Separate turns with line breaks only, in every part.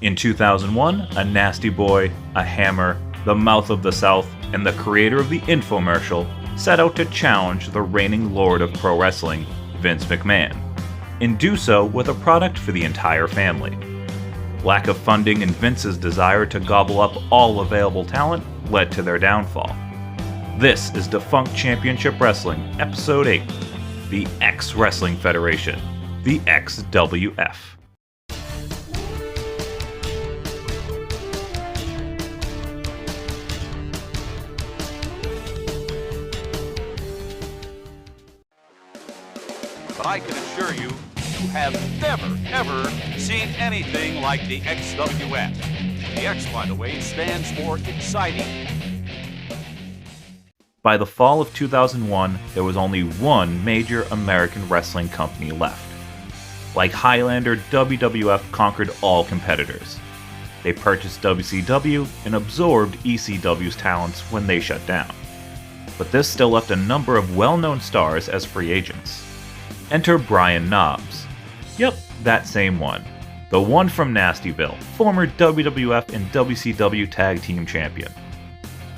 In 2001, a nasty boy, a hammer, the mouth of the South, and the creator of the infomercial set out to challenge the reigning lord of pro wrestling, Vince McMahon, and do so with a product for the entire family. Lack of funding and Vince's desire to gobble up all available talent led to their downfall. This is Defunct Championship Wrestling, Episode 8, the X Wrestling Federation, the XWF.
But I can assure you, you have never, ever seen anything like the XWF. The X, by the way, stands for exciting.
By the fall of 2001, there was only one major American wrestling company left. Like Highlander, WWF conquered all competitors. They purchased WCW and absorbed ECW's talents when they shut down. But this still left a number of well-known stars as free agents. Enter Brian Knobbs. Yep, that same one. The one from Nastyville, former WWF and WCW Tag Team Champion.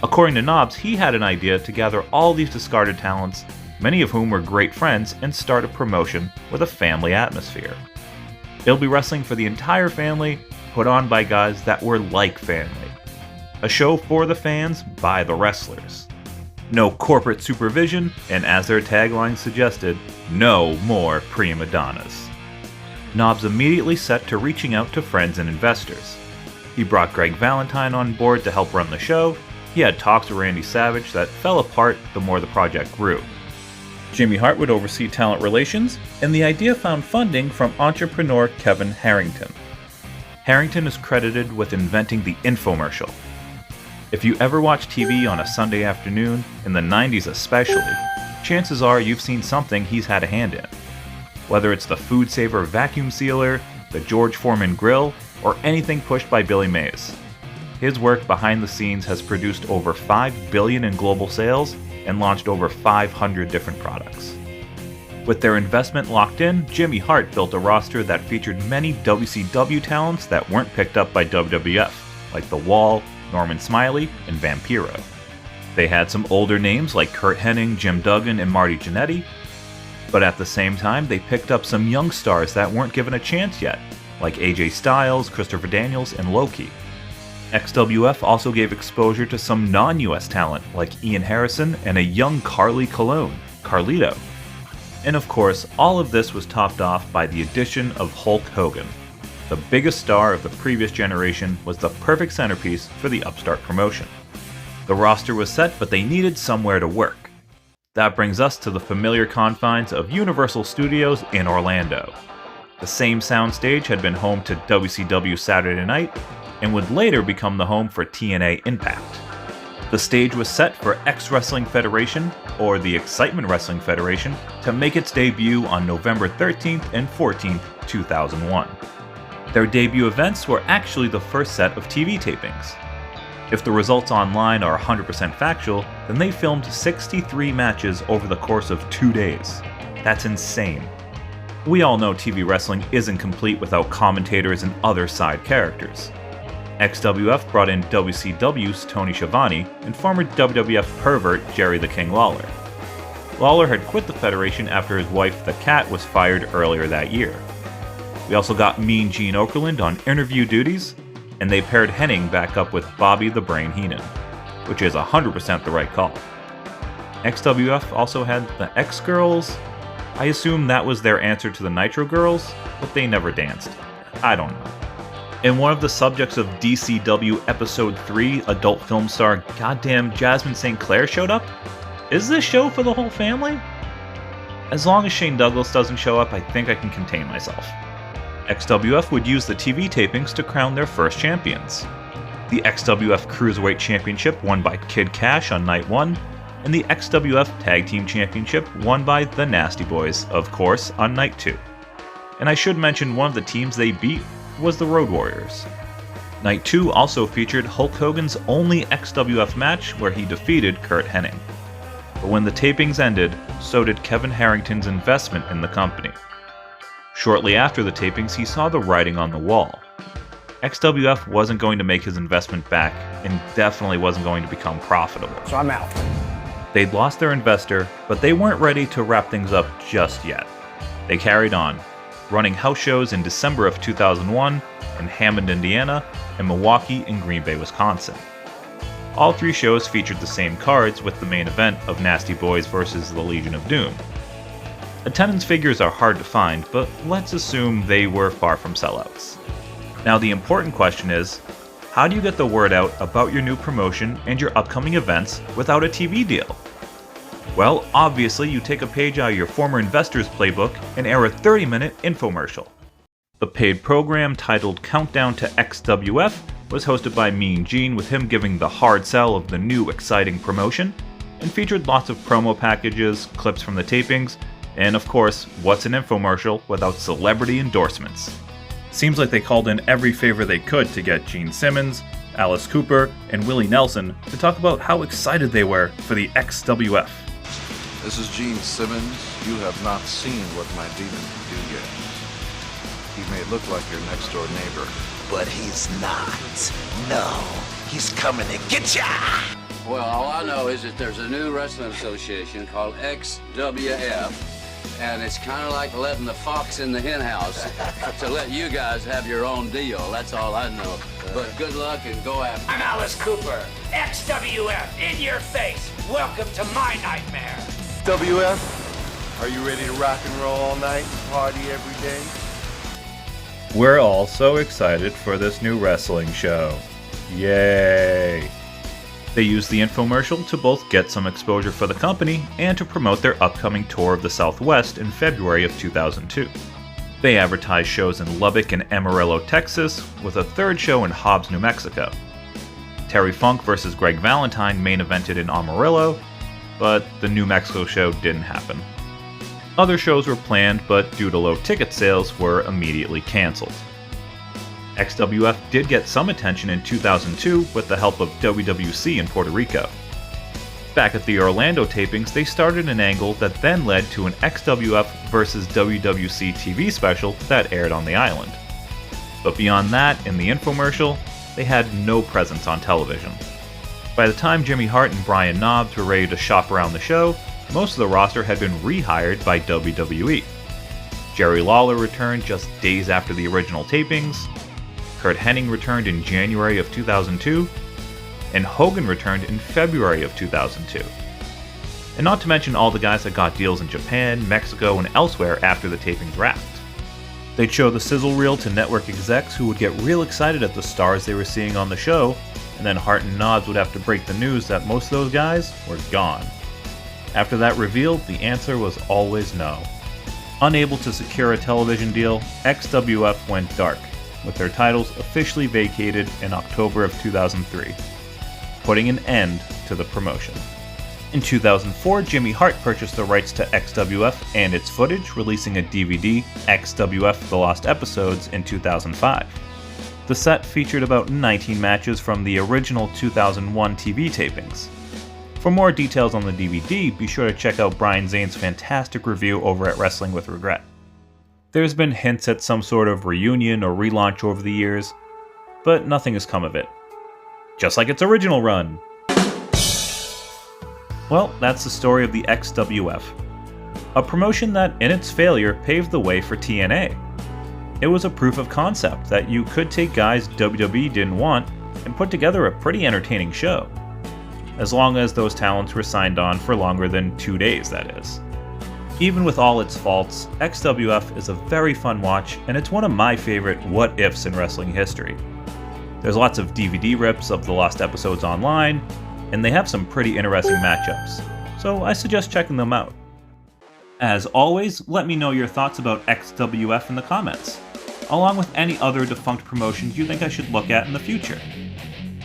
According to Knobbs, he had an idea to gather all these discarded talents, many of whom were great friends, and start a promotion with a family atmosphere. It'll be wrestling for the entire family, put on by guys that were like family. A show for the fans by the wrestlers. No corporate supervision, and as their tagline suggested, no more prima donnas. Knobbs immediately set to reaching out to friends and investors. He brought Greg Valentine on board to help run the show. He had talks with Randy Savage that fell apart the more the project grew. Jimmy Hart would oversee talent relations, and the idea found funding from entrepreneur Kevin Harrington. Harrington is credited with inventing the infomercial. If you ever watch TV on a Sunday afternoon, in the 90s especially, chances are you've seen something he's had a hand in. Whether it's the Food Saver vacuum sealer, the George Foreman grill, or anything pushed by Billy Mays. His work behind the scenes has produced over $5 billion in global sales and launched over 500 different products. With their investment locked in, Jimmy Hart built a roster that featured many WCW talents that weren't picked up by WWF, like The Wall, Norman Smiley, and Vampiro. They had some older names like Curt Hennig, Jim Duggan, and Marty Jannetty, but at the same time they picked up some young stars that weren't given a chance yet, like AJ Styles, Christopher Daniels, and Loki. XWF also gave exposure to some non-US talent like Ian Harrison and a young Carly Colon, Carlito. And of course, all of this was topped off by the addition of Hulk Hogan. The biggest star of the previous generation was the perfect centerpiece for the upstart promotion. The roster was set, but they needed somewhere to work. That brings us to the familiar confines of Universal Studios in Orlando. The same soundstage had been home to WCW Saturday Night, and would later become the home for TNA Impact. The stage was set for X Wrestling Federation, or the Excitement Wrestling Federation, to make its debut on November 13th and 14th, 2001. Their debut events were actually the first set of TV tapings. If the results online are 100% factual, then they filmed 63 matches over the course of 2 days. That's insane. We all know TV wrestling isn't complete without commentators and other side characters. XWF brought in WCW's Tony Schiavone and former WWF pervert Jerry the King Lawler. Lawler had quit the Federation after his wife, the Cat, was fired earlier that year. We also got Mean Gene Okerlund on interview duties, and they paired Hennig back up with Bobby the Brain Heenan, which is 100% the right call. XWF also had the X-Girls. I assume that was their answer to the Nitro Girls, but they never danced. I don't know. And one of the subjects of DCW Episode 3, adult film star goddamn Jasmine St. Clair showed up? Is this show for the whole family? As long as Shane Douglas doesn't show up, I think I can contain myself. XWF would use the TV tapings to crown their first champions. The XWF Cruiserweight Championship won by Kid Cash on Night 1, and the XWF Tag Team Championship won by the Nasty Boys, of course, on Night 2. And I should mention one of the teams they beat was the Road Warriors. Night 2 also featured Hulk Hogan's only XWF match where he defeated Curt Hennig. But when the tapings ended, so did Kevin Harrington's investment in the company. Shortly after the tapings, he saw the writing on the wall. XWF wasn't going to make his investment back and definitely wasn't going to become profitable.
So I'm out.
They'd lost their investor, but they weren't ready to wrap things up just yet. They carried on, running house shows in December of 2001 in Hammond, Indiana, and Milwaukee and Green Bay, Wisconsin. All three shows featured the same cards with the main event of Nasty Boys versus the Legion of Doom. Attendance figures are hard to find, but let's assume they were far from sellouts. Now the important question is, how do you get the word out about your new promotion and your upcoming events without a TV deal? Well, obviously you take a page out of your former investor's playbook and air a 30-minute infomercial. The paid program titled Countdown to XWF was hosted by Mean Gene, with him giving the hard sell of the new exciting promotion, and featured lots of promo packages, clips from the tapings, and of course, what's an infomercial without celebrity endorsements? Seems like they called in every favor they could to get Gene Simmons, Alice Cooper, and Willie Nelson to talk about how excited they were for the XWF.
This is Gene Simmons. You have not seen what my demon can do yet. He may look like your next door neighbor,
but he's not. No, he's coming to get ya!
Well, all I know is that there's a new wrestling association called XWF, and it's kind of like letting the fox in the hen house to let you guys have your own deal. That's all I know. But good luck and go after it.
I'm Alice Cooper, XWF, in your face. Welcome to my nightmare.
WF, are you ready to rock and roll all night and party every day?
We're all so excited for this new wrestling show. Yay! They used the infomercial to both get some exposure for the company and to promote their upcoming tour of the Southwest in February of 2002. They advertised shows in Lubbock and Amarillo, Texas, with a third show in Hobbs, New Mexico. Terry Funk vs. Greg Valentine main evented in Amarillo, but the New Mexico show didn't happen. Other shows were planned, but due to low ticket sales, were immediately cancelled. XWF did get some attention in 2002 with the help of WWC in Puerto Rico. Back at the Orlando tapings, they started an angle that then led to an XWF vs. WWC TV special that aired on the island. But beyond that, in the infomercial, they had no presence on television. By the time Jimmy Hart and Brian Knobbs were ready to shop around the show, most of the roster had been rehired by WWE. Jerry Lawler returned just days after the original tapings, Curt Hennig returned in January of 2002, and Hogan returned in February of 2002. And not to mention all the guys that got deals in Japan, Mexico, and elsewhere after the tapings wrapped. They'd show the sizzle reel to network execs who would get real excited at the stars they were seeing on the show, and then Hart and Knobbs would have to break the news that most of those guys were gone. After that reveal, the answer was always no. Unable to secure a television deal, XWF went dark, with their titles officially vacated in October of 2003, putting an end to the promotion. In 2004, Jimmy Hart purchased the rights to XWF and its footage, releasing a DVD, XWF The Lost Episodes, in 2005. The set featured about 19 matches from the original 2001 TV tapings. For more details on the DVD, be sure to check out Brian Zane's fantastic review over at Wrestling with Regret. There's been hints at some sort of reunion or relaunch over the years, but nothing has come of it. Just like its original run. Well, that's the story of the XWF. A promotion that, in its failure, paved the way for TNA. It was a proof of concept that you could take guys WWE didn't want and put together a pretty entertaining show. As long as those talents were signed on for longer than 2 days, that is. Even with all its faults, XWF is a very fun watch, and it's one of my favorite what-ifs in wrestling history. There's lots of DVD rips of the lost episodes online, and they have some pretty interesting matchups, so I suggest checking them out. As always, let me know your thoughts about XWF in the comments, along with any other defunct promotions you think I should look at in the future.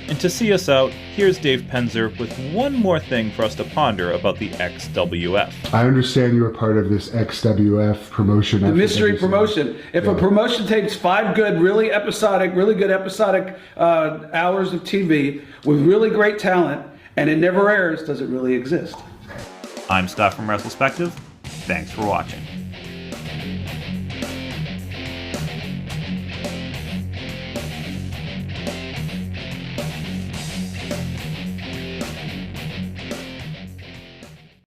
And to see us out, here's Dave Penzer with one more thing for us to ponder about the XWF.
I understand you were part of this XWF promotion.
The mystery promotion. If a promotion takes 5 good, really good episodic hours of TV with really great talent, and it never airs, does it really exist?
I'm Scott from WrestleSpective. Thanks for watching.